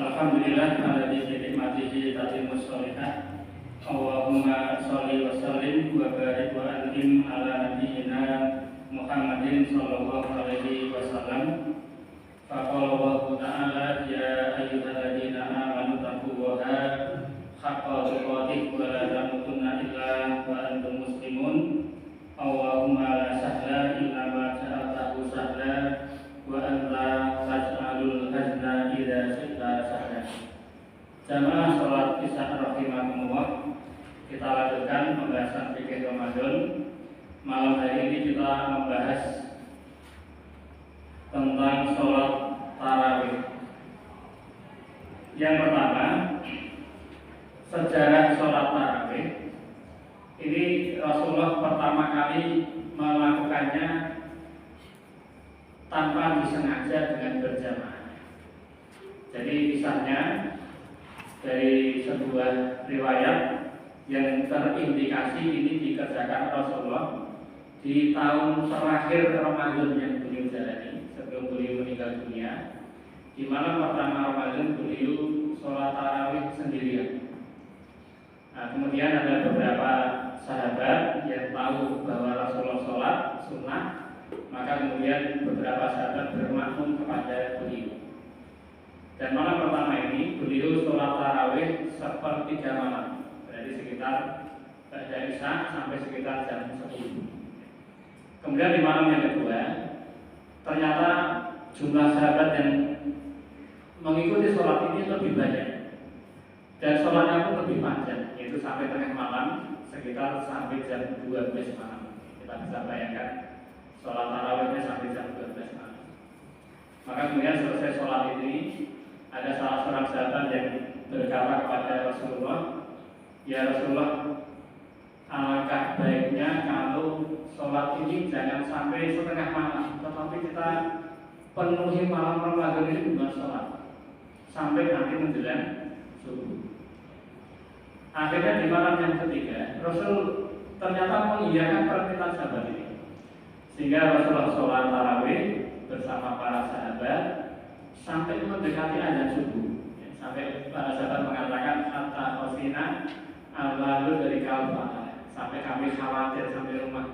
Alhamdulillah alladzi bi ni'matihi tatimmus shalihat. Allahumma sholli wa sallim wa barik wa an'im ala nabiyyina Muhammadin sallallahu alaihi wasallam. Faqala Allahu ta'ala ya ayyuhalladzina amanu taqullaha haqqa tuqatih wa la tamutunna illa wa antum muslimun. Allahumma la sahla illa ma ja'altahu sahla wa anta taj'alul hazna idza syi'ta sahla. Jamaah salat Isya rahimakumullah. Kita lanjutkan pembahasan fikih Ramadan. Malam hari ini kita membahas tentang sholat tarawih. Yang pertama, sejarah sholat tarawih. Ini Rasulullah pertama kali melakukannya tanpa disengaja dengan berjamaah. Jadi kisahnya dari sebuah riwayat yang terindikasi ini dikerjakan Rasulullah di tahun terakhir Ramadan yang beliau jalani sebelum beliau meninggal dunia. Di malam pertama Ramadan beliau sholat tarawih sendirian. Nah, kemudian ada beberapa sahabat yang tahu bahwa Rasulullah sholat sunnah, maka kemudian beberapa sahabat bermakmum kepada beliau. Dan malam pertama ini beliau sholat tarawih sepertiga malam, berarti sekitar dari Isya sampai sekitar jam 10. Kemudian di malam yang kedua, ternyata jumlah sahabat yang mengikuti sholat ini lebih banyak dan sholatnya pun lebih panjang, yaitu sampai tengah malam, sekitar sampai jam 12 malam. Kita bisa bayangkan sholat tarawihnya sampai jam 12 malam. Maka kemudian selesai sholat ini, ada salah seorang sahabat yang berkata kepada Rasulullah, ya Rasulullah, alangkah baiknya kalau sholat ini jangan sampai setengah malam, tetapi kita penuhi malam Ramadan ini bukan sholat sampai nanti menjelang subuh. Akhirnya di malam yang ketiga, Rasul ternyata mengiyakan permintaan sahabat ini, sehingga Rasulullah sholat tarawih bersama para sahabat sampai mendekati azan subuh. Sampai para sahabat mengatakan hatta khosina al-lalu dari kalfa, sampai kami khawatir sampai rumah,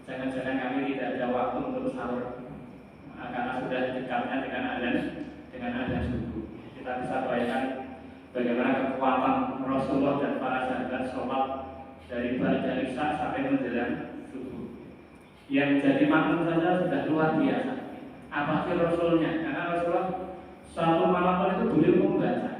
jangan-jangan kami tidak ada waktu untuk sahur karena sudah dekatnya dengan azan subuh. Kita bisa bayangkan bagaimana kekuatan Rasulullah dan para sahabat sholat dari ba'da Isya sampai menjelang subuh. Yang jadi makmum saja sudah luar biasa, apalagi Rasulnya, karena Rasulullah suatu malam itu beliau membaca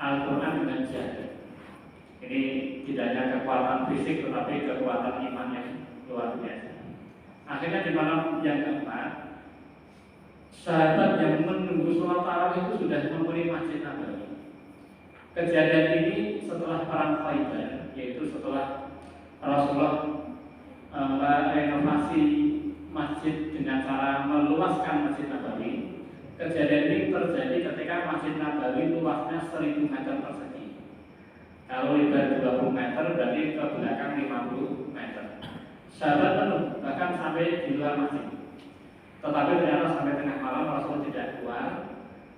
Al-Quran dengan jari. Ini tidak hanya kekuatan fisik, tetapi kekuatan iman yang luar biasa. Akhirnya di malam yang keempat, sahabat yang menunggu sholat tarawih itu sudah memenuhi Masjid Nabawi. Kejadian ini setelah perang Khaibar, yaitu setelah Rasulullah merenovasi masjid dengan cara meluaskan Masjid Nabawi. Kejadian ini terjadi ketika Masjid Nabawi luasnya 1000 meter persegi. Kalau lebar 20 meter berarti ke belakang 50 meter. Sahabat penuh, bahkan sampai di luar masjid. Tetapi ternyata sampai tengah malam Rasul tidak keluar.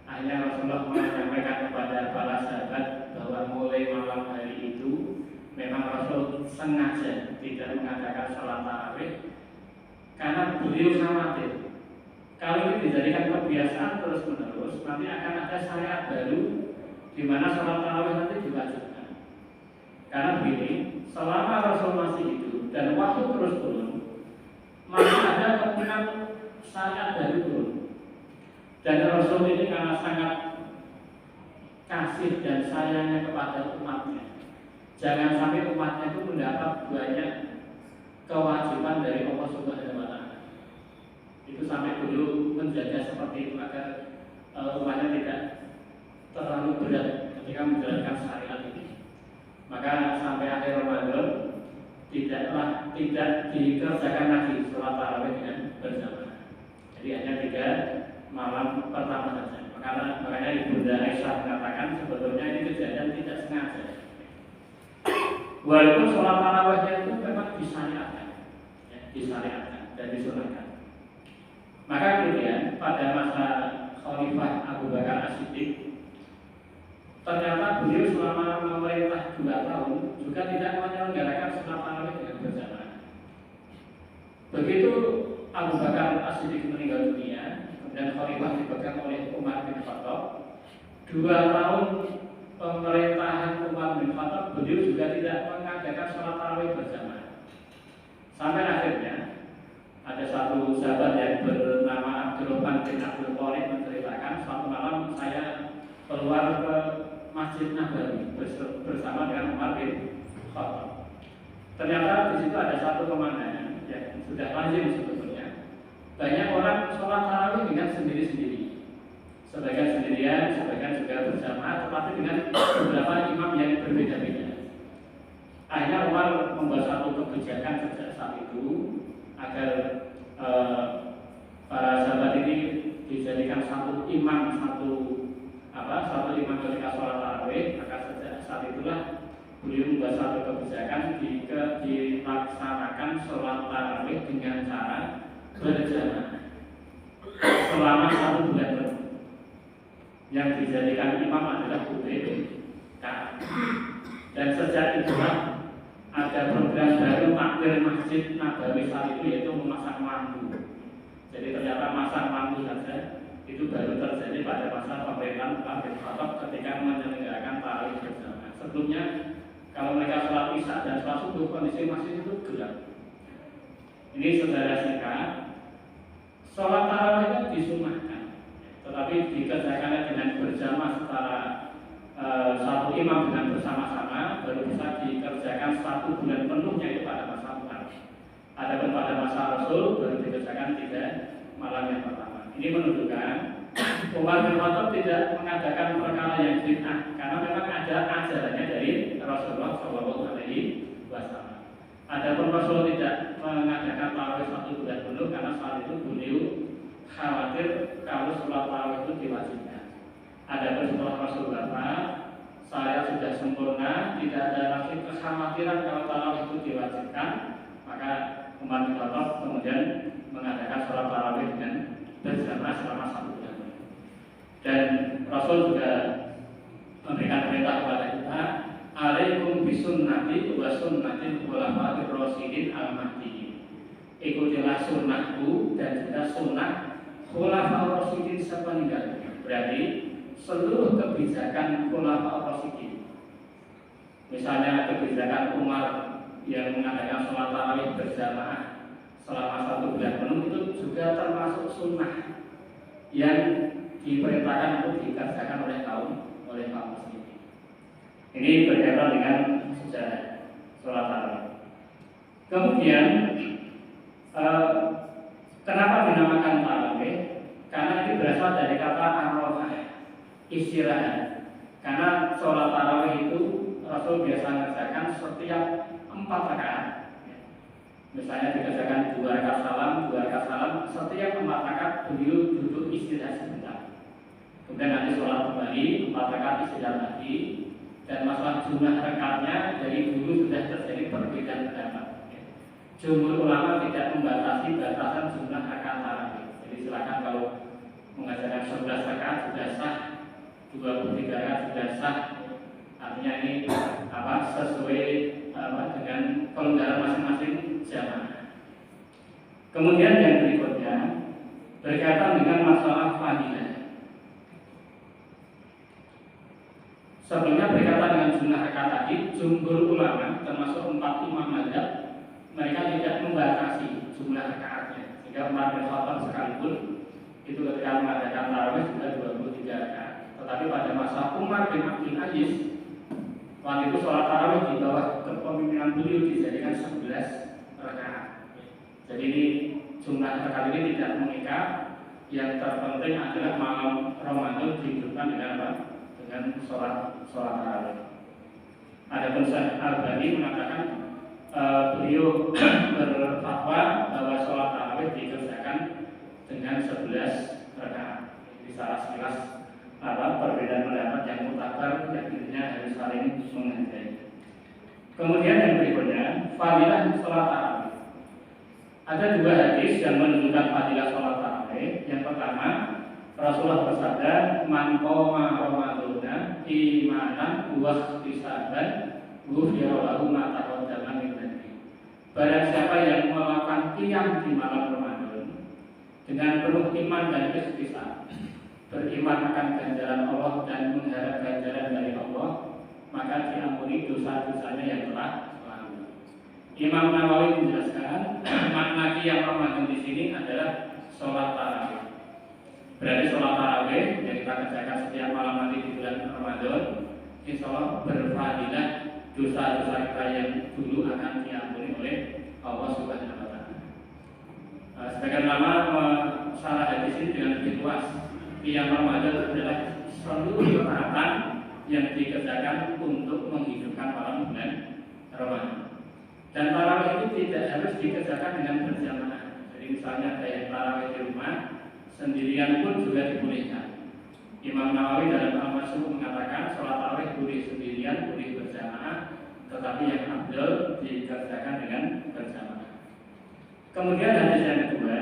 Akhirnya Rasulullah menyampaikan kepada para sahabat bahwa mulai malam hari itu memang Rasul sengaja tidak mengadakan salat tarawih karena beliau khawatir kalau ini dijadikan kebiasaan terus-menerus, nanti akan ada syariat baru di mana salat tarawih nanti diwajibkan. Karena begini, selama Rasul masih hidup dan waktu terus turun, maka ada kemungkinan syariat baru turun. Dan Rasul ini karena sangat kasih dan sayangnya kepada umatnya, jangan sampai umatnya itu mendapat banyak kewajiban dari Allah Subhanahu wa Ta'ala. Itu sampai dulu menjaga seperti itu agar umatnya tidak terlalu berat ketika menjalankan syariat ini. Maka sampai akhir Ramadan tidak dikerjakan lagi sholat tarawih dengan berjamaah. Jadi hanya 3 malam pertama saja. Makanya Ibunda Aisyah mengatakan sebetulnya ini kejadian tidak sengaja. Walaupun sholat tarawihnya itu memang disyariatkan dan disunahkan. Maka kemudian pada masa Khalifah Abu Bakar As-Siddiq ternyata beliau selama memerintah 2 tahun juga tidak menyelenggarakan sholat tarawih dengan berjamaah. Begitu Abu Bakar As-Siddiq meninggal dunia, kemudian khalifah dipegang oleh Umar bin Khattab. 2 tahun pemerintahan Umar bin Khattab, beliau juga tidak mengadakan sholat tarawih berjamaah. Sampai akhirnya ada satu sahabat yang bernama Abdurrahman bin Abdul Thalib menceritakan, suatu malam saya keluar ke Masjid Nabawi bersama dengan Umar bin Khattab. Ternyata di situ ada satu pemandangan yang sudah lazim sebetulnya. Banyak orang sholat tarawih dengan sendiri-sendiri, sebagian sendirian, sebagian juga berjamaah, tetapi dengan beberapa imam yang berbeda-beda. Akhirnya Umar membuat satu kebijakan sejak saat itu agar para sahabat ini dijadikan satu imam ketika sholat tarawih. Maka sejak saat itulah beliau membuat satu kebijakan dilaksanakan sholat tarawih dengan cara berjamaah selama 1 bulan penuh. Yang dijadikan imam adalah Ubay bin Ka'ab. Dan sejak itulah ada program baru takbir Masjid Nabawi saat itu, yaitu memasang lampu. Jadi ternyata masang lampu saja itu baru terjadi pada masa pemerintahan Umar bin Khattab ketika menyelenggarakan tarawih berjamaah. Sebelumnya kalau mereka sholat isya dan sholat subuh, kondisi masjid itu gelap. Ini saudara singkat, sholat tarawih itu disunahkan, tetapi dikerjakannya dengan berjamaah secara satu imam dengan bersama-sama baru bisa dikerjakan 1 bulan penuhnya itu pada masa Umar. Adapun pada masa Rasul baru dikerjakan 3 malam yang pertama. Ini menunjukkan Umar bin Khattab tidak mengadakan perkara yang bid'ah, karena memang ada ajarannya dari Rasulullah SAW. Adapun Rasul tidak mengadakan tarawih 1 bulan penuh karena saat itu beliau khawatir kalau sholat tarawih itu diwajibkan. Adapun setelah Rasul wafat, saya sudah sempurna, tidak ada lagi kekhawatiran kalau tarawih itu diwajibkan. Maka Umar bin Khattab kemudian mengadakan sholat tarawih dengan berjamaah selama 1 bulan. Dan Rasul juga memberikan perintah kepada kita, alaikum bisunnati wa sunnatil khulafa'ir rasyidin al-mahdiyyin. Ikutilah sunnahku dan juga sunnah khulafa'ir rasyidin sepeninggalku. Berarti seluruh kebijakan khulafa'ir rasyidin, misalnya kebijakan Umar yang mengadakan sholat tarawih berjamaah selama 1 bulan penuh, itu juga termasuk sunnah yang diperintahkan untuk dikerjakan oleh kaum muslimin. Ini berkaitan dengan sejarah sholat tarawih. Kemudian kenapa dinamakan tarawih? Karena ini berasal dari kata arrofah, istirahat. Karena sholat tarawih itu Rasul biasa mengerjakan setiap 4 rakaat. Misalnya dikerjakan 2 rakaat salam, setiap 4 rakaat beliau duduk istirahat sebentar. Kemudian nanti sholat kembali 4 rakaat istirahat lagi. Dan masalah jumlah rakaatnya dari dulu sudah terjadi perbedaan pendapat. Jumhur ulama tidak membatasi batasan jumlah rakaat tarawih. Jadi silakan kalau mengajarkan 11 rakaat sudah sah, 23 rakaat sudah sah. Artinya ini sesuai dengan kelonggaran masing-masing jamaah. Kemudian yang berikutnya berkaitan dengan masalah fadilah. Sebelumnya berkaitan dengan jumlah rakaat tadi, jumhur ulama termasuk 4 imam mazhab, mereka tidak membatasi jumlah rakaatnya. Sehingga Umar bin Khattab sekalipun itu ketika mengadakan tarawih sudah 23 rakaat. Tetapi pada masa Umar bin Abdul Aziz, waktu itu sholat tarawih di bawah kepemimpinan beliau dijadikan 11 rakaat. Jadi ini jumlah rakaat ini tidak mengikat. Yang terpenting adalah malam Ramadan dihidupkan dengan apa? Dengan sholat tarawih. Adapun Syekh Al-Albani mengatakan beliau berfatwa bahwa sholat tarawih dikerjakan dengan 11 rakaat. Di salah sekilas perbedaan pendapat yang mutabar yang intinya harus saling menghargai. Kemudian yang berikutnya, fadilah sholat tarawih. Ada 2 hadis yang menunjukkan fadilah sholat tarawih. Yang pertama, Rasulullah bersabda, "Man qoma Ramadhana imanan wa ihtisaban, ghufira lahu ma taqaddama min dhanbi." Barang siapa yang melakukan qiyam di malam Ramadan dengan penuh iman dan ihtisab, beriman akan ganjaran Allah dan mengharap ganjaran dari Allah, maka diampuni dosa-dosanya yang telah lalu. Imam Nawawi menjelaskan makna qiyam Ramadan di sini adalah sholat tarawih. Berarti sholat tarawih yang kita kerjakan setiap malam nanti di bulan Ramadan, insya Allah berfadilah dosa-dosa kita yang dulu akan diampuni oleh Allah Subhanahu wa Ta'ala. Sebagian lama salah hadis ini dengan lebih luas. Qiyam Ramadan adalah seluruh ketaatan yang dikerjakan untuk menghidupkan malam bulan Ramadan. Dan tarawih itu tidak harus dikerjakan dengan berjamaah. Jadi misalnya ada yang tarawih di rumah sendirian pun juga dibolehkan. Imam Nawawi dalam Al-Mas'ud mengatakan sholat tarawih boleh sendirian, boleh berjamaah, tetapi yang afdal dikerjakan dengan berjamaah. Kemudian hadis yang kedua,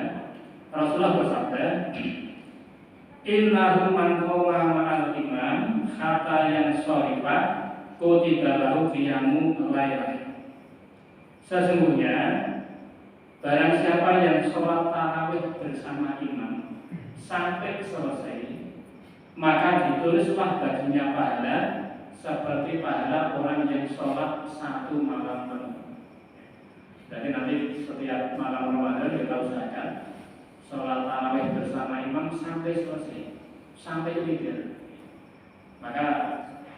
Rasulullah bersabda, "Innahu man qoma ma'al imam hatta yansharifa kutiba lahu qiyamu lailah." Sesungguhnya barang siapa yang sholat tarawih bersama imam sampai selesai, maka ditulislah baginya pahala seperti pahala orang yang sholat satu malam penuh. Jadi nanti setiap malam Ramadan kita usahakan sholat tarawih bersama imam sampai selesai, sampai witir. Maka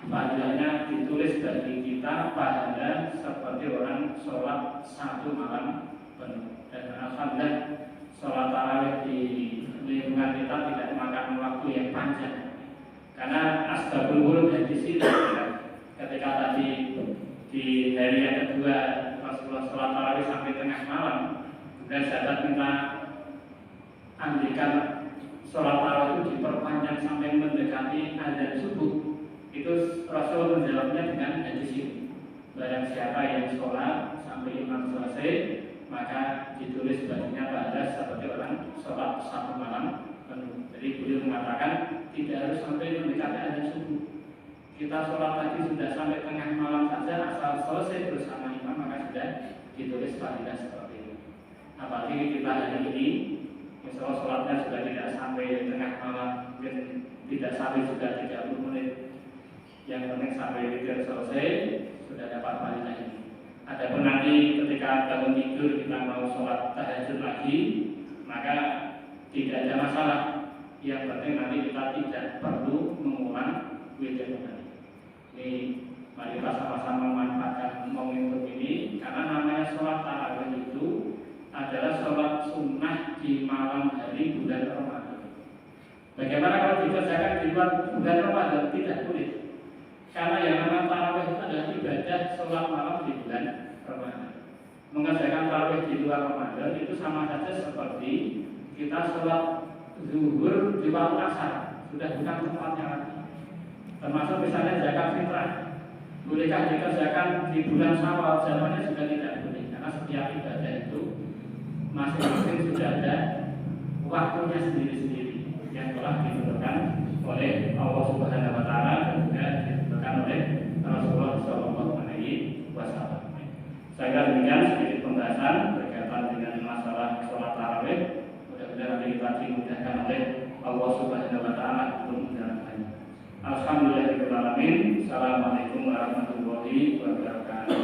padahanya ditulis bagi kita pahala seperti orang sholat satu malam penuh. Dan alhamdulillah sholat tarawih di lingkungan kita tidak memakan waktu yang panjang. Karena asbabul wurud hadis itu ketika tadi di hari yang kedua Rasulullah sholat tarawih sampai tengah malam, kemudian sahabat minta andikan sholat tarawih itu diperpanjang sampai mendekati azan subuh. Itu Rasul menjawabnya dengan hadis ini, barang siapa yang sholat sampai imam selesai, maka ditulis baginya pahala seperti orang sholat satu malam penuh. Jadi beliau mengatakan tidak harus sampai mendekati azan subuh. Kita sholat tadi sudah sampai tengah malam saja, asal selesai bersama imam maka sudah ditulis pahala seperti itu. Apalagi kita hari ini, misalnya sholatnya sudah tidak sampai tengah malam, mungkin tidak sampai sudah 30 menit. Yang penting sampai witir selesai sudah dapat pahala ini. Adapun nanti ketika bangun tidur kita mau sholat tahajud lagi, maka tidak ada masalah. Yang penting nanti kita tidak perlu mengulang witir kembali. Ini mari kita sama-sama memanfaatkan momentum ini, karena namanya sholat tarawih itu adalah sholat sunnah di malam hari bulan Ramadan. Bagaimana kalau dikerjakan di luar bulan Ramadan? Tidak boleh. Karena yang namanya tarawih itu adalah ibadah sholat malam di bulan Ramadan. Mengerjakan tarawih di luar Ramadan itu sama saja seperti kita sholat zuhur di waktu asar, sudah bukan tempatnya lagi. Termasuk misalnya zakat fitrah, bolehkah dikerjakan di bulan Syawal? Zamannya sudah tidak boleh, karena setiap ibadah itu masing-masing sudah ada waktunya sendiri-sendiri yang telah ditentukan oleh Allah Subhanahu wa Ta'ala dan juga ditentukan oleh Rasulullah Shallallahu Alaihi Wasallam. Saya kira demikian sedikit pembahasan berkaitan dengan masalah sholat tarawih. Mudah-mudahan nanti kita dimudahkan oleh Allah Subhanahu wa Ta'ala untuk menjalankannya. Alhamdulillahirabbil alamin. Assalamualaikum warahmatullahi wabarakatuh.